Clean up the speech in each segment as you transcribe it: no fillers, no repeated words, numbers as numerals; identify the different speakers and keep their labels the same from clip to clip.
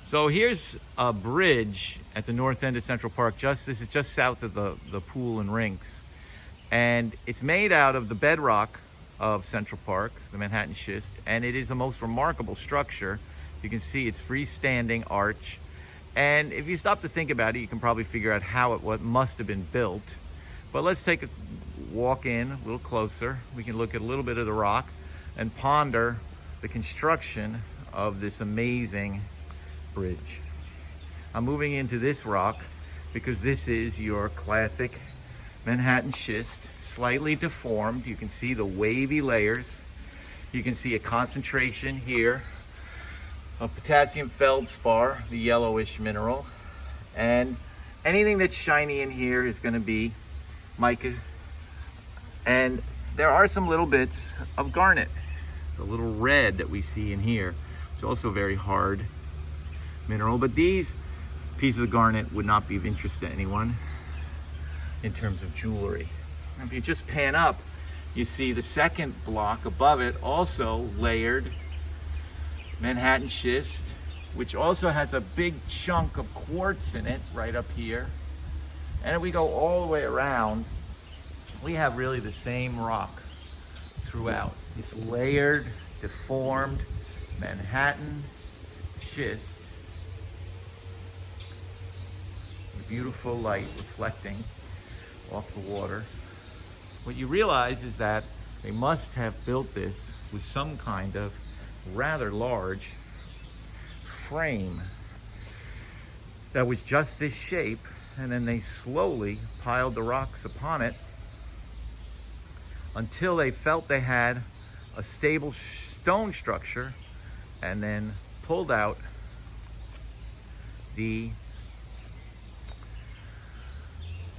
Speaker 1: So here's a bridge at the north end of Central Park. This is just south of the pool and rinks. And it's made out of the bedrock of Central Park, the Manhattan schist, and it is a most remarkable structure. You can see it's freestanding arch. And if you stop to think about it, you can probably figure out how what must have been built. But let's take a walk in a little closer. We can look at a little bit of the rock and ponder the construction of this amazing bridge. I'm moving into this rock because this is your classic Manhattan schist, slightly deformed. You can see the wavy layers. You can see a concentration here of potassium feldspar, the yellowish mineral. And anything that's shiny in here is going to be mica. And there are some little bits of garnet. The little red that we see in here is also very hard mineral, but these pieces of garnet would not be of interest to anyone in terms of jewelry. And if you just pan up, you see the second block above it, also layered Manhattan schist, which also has a big chunk of quartz in it right up here. And if we go all the way around, we have really the same rock throughout. It's layered, deformed Manhattan schist. The beautiful light reflecting off the water. What you realize is that they must have built this with some kind of rather large frame that was just this shape, and then they slowly piled the rocks upon it until they felt they had a stable stone structure, and then pulled out the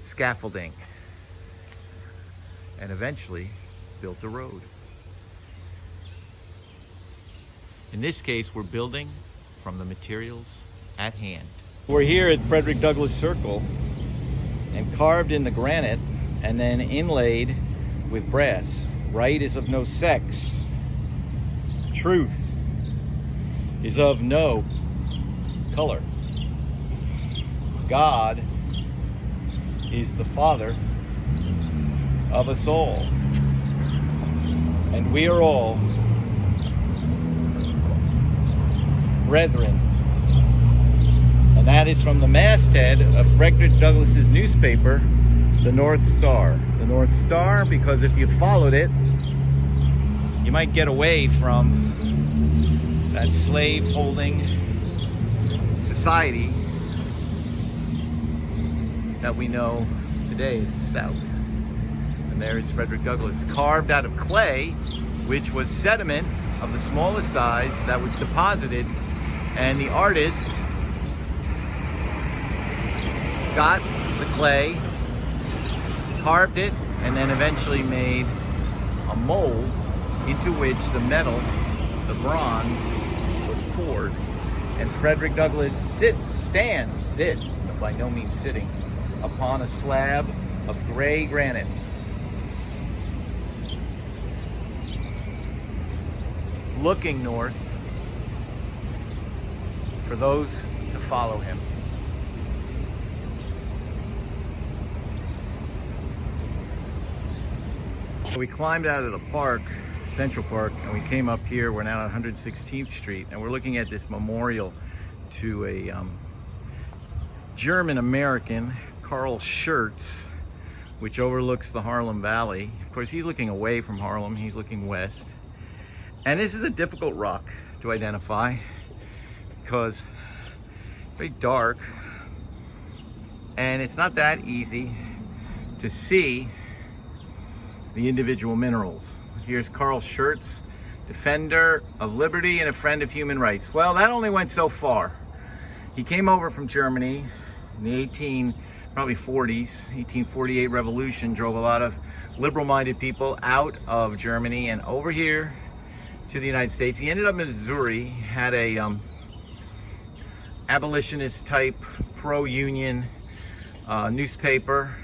Speaker 1: scaffolding and eventually built a road. In this case, we're building from the materials at hand. We're here at Frederick Douglass Circle, and carved in the granite and then inlaid with brass. Right is of no sex. Truth is of no color. God is the Father of us all, and we are all brethren. And that is from the masthead of Frederick Douglass's newspaper, the North Star. The North Star, because if you followed it, you might get away from that slave-holding society that we know today is the South. And there is Frederick Douglass, carved out of clay, which was sediment of the smallest size that was deposited, and the artist got the clay, carved it, and then eventually made a mold into which the metal, the bronze, was poured. And Frederick Douglass sits, by no means sitting, upon a slab of gray granite. Looking north for those to follow him. So we climbed out of the park, Central Park, and we came up here. We're now at 116th Street, and we're looking at this memorial to a German-American, Carl Schurz, which overlooks the Harlem Valley. Of course, he's looking away from Harlem, he's looking west. And this is a difficult rock to identify because it's very dark, and it's not that easy to see the individual minerals. Here's Carl Schurz, defender of liberty and a friend of human rights. Well, that only went so far. He came over from Germany in the 1840s, 1848 revolution drove a lot of liberal-minded people out of Germany and over here to the United States. He ended up in Missouri, had a abolitionist type, pro-union newspaper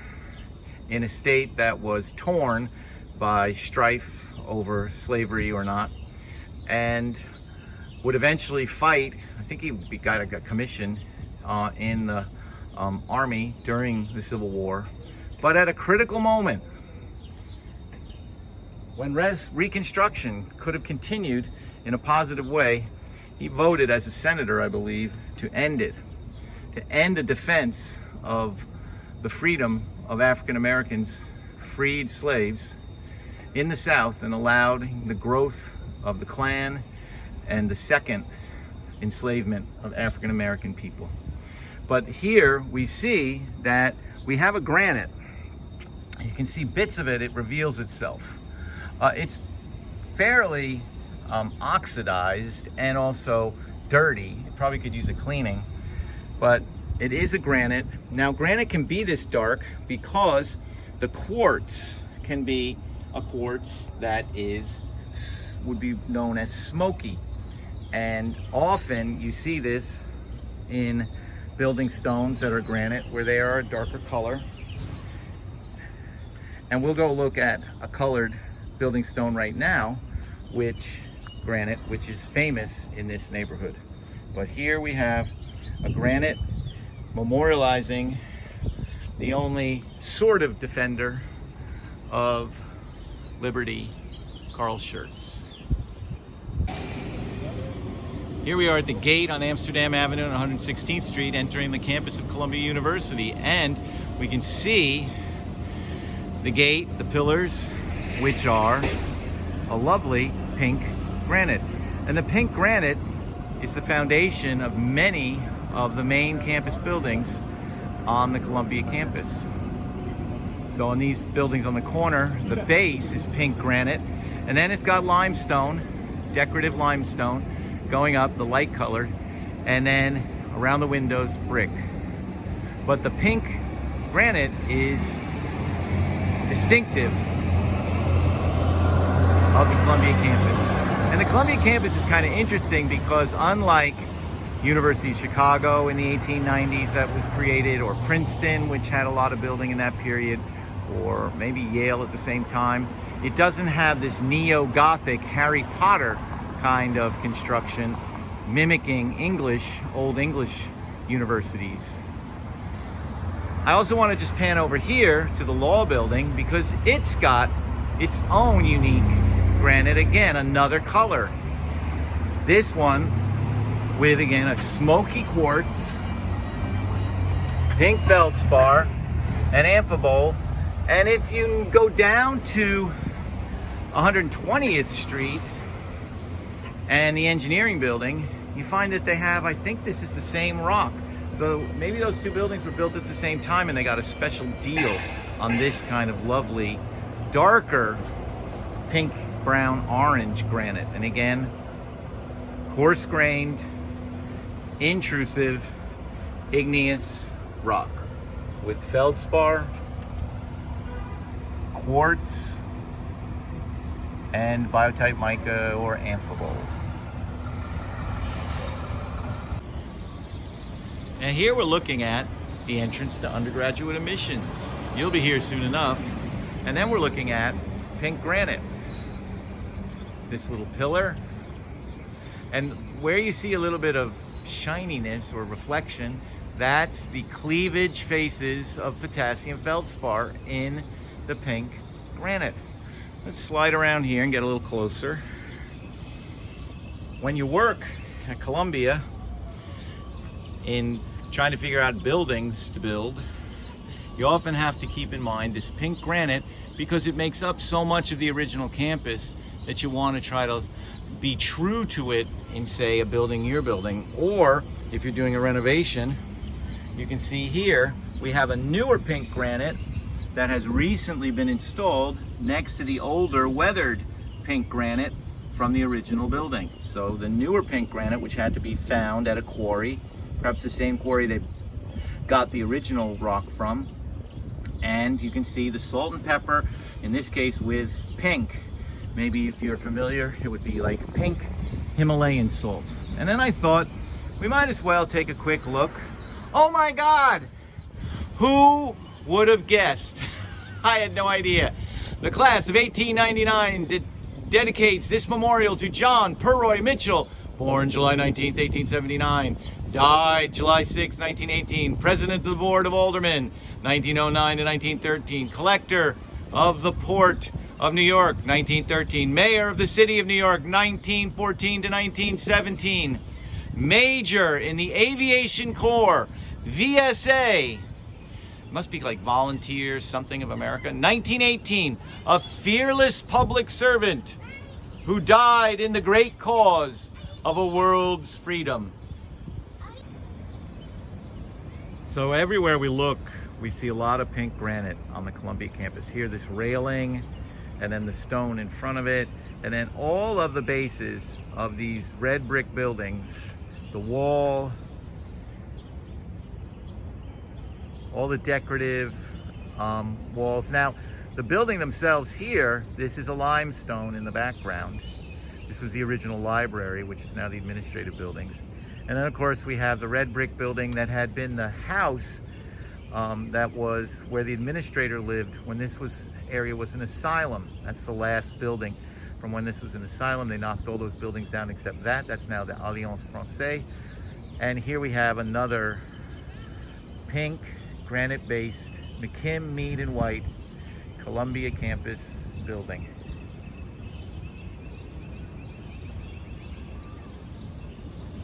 Speaker 1: in a state that was torn by strife over slavery or not. And would eventually fight. I think he got a commission in the Army during the Civil War. But at a critical moment, when Reconstruction could have continued in a positive way, he voted as a senator, I believe, to end it, to end the defense of the freedom of African Americans, freed slaves in the South, and allowed the growth of the Klan and the second enslavement of African American people. But here we see that we have a granite. You can see bits of it, it reveals itself. It's fairly oxidized and also dirty. It probably could use a cleaning, but it is a granite. Now, granite can be this dark because the quartz can be a quartz that would be known as smoky. And often you see this in building stones that are granite where they are a darker color. And we'll go look at a colored building stone right now, granite, which is famous in this neighborhood. But here we have a granite memorializing the only sort of defender of liberty, Carl Schurz. Here we are at the gate on Amsterdam Avenue and 116th Street, entering the campus of Columbia University. And we can see the gate, the pillars, which are a lovely pink granite. And the pink granite is the foundation of many of the main campus buildings on the Columbia campus. So on these buildings on the corner, the base is pink granite, and then it's got limestone, decorative limestone, going up, the light colored, and then around the windows, brick. But the pink granite is distinctive of the Columbia campus. And the Columbia campus is kind of interesting because unlike University of Chicago in the 1890s that was created, or Princeton, which had a lot of building in that period, or maybe Yale at the same time, it doesn't have this neo-Gothic Harry Potter kind of construction mimicking old English universities. I also want to just pan over here to the law building because it's got its own unique granite, again, another color. This one with, again, a smoky quartz, pink feldspar, and amphibole. And if you go down to 120th Street and the engineering building, you find that they have, I think this is the same rock. So maybe those two buildings were built at the same time and they got a special deal on this kind of lovely, darker pink, brown, orange granite. And again, coarse-grained, intrusive, igneous rock with feldspar, quartz, and biotite mica or amphibole. And here we're looking at the entrance to undergraduate admissions. You'll be here soon enough. And then we're looking at pink granite. This little pillar. And where you see a little bit of shininess or reflection, that's the cleavage faces of potassium feldspar in the pink granite. Let's slide around here and get a little closer. When you work at Columbia in trying to figure out buildings to build, you often have to keep in mind this pink granite because it makes up so much of the original campus that you want to try to be true to it in, say, a building you're building. Or if you're doing a renovation, you can see here we have a newer pink granite that has recently been installed next to the older weathered pink granite from the original building. So the newer pink granite, which had to be found at a quarry, perhaps the same quarry they got the original rock from, and you can see the salt and pepper, in this case with pink. Maybe if you're familiar, it would be like pink Himalayan salt. And then I thought we might as well take a quick look. Oh my God! Who would have guessed? I had no idea. The class of 1899 dedicates this memorial to John Purroy Mitchell, born July 19th, 1879, died July 6, 1918, president of the Board of Aldermen, 1909 to 1913, collector of the Port of New York, 1913, mayor of the city of New York, 1914 to 1917, major in the Aviation Corps, VSA, must be like Volunteers, something of America, 1918, a fearless public servant who died in the great cause of a world's freedom. So everywhere we look, we see a lot of pink granite on the Columbia campus. Here, this railing, and then the stone in front of it, and then all of the bases of these red brick buildings, the wall, all the decorative walls. Now, the building themselves here, this is a limestone in the background. This was the original library, which is now the administrative buildings. And then, of course, we have the red brick building that had been the house that was where the administrator lived when this area was an asylum. That's the last building from when this was an asylum. They knocked all those buildings down except that. That's now the Alliance Francaise. And here we have another pink, granite-based, McKim, Mead, and White Columbia campus building.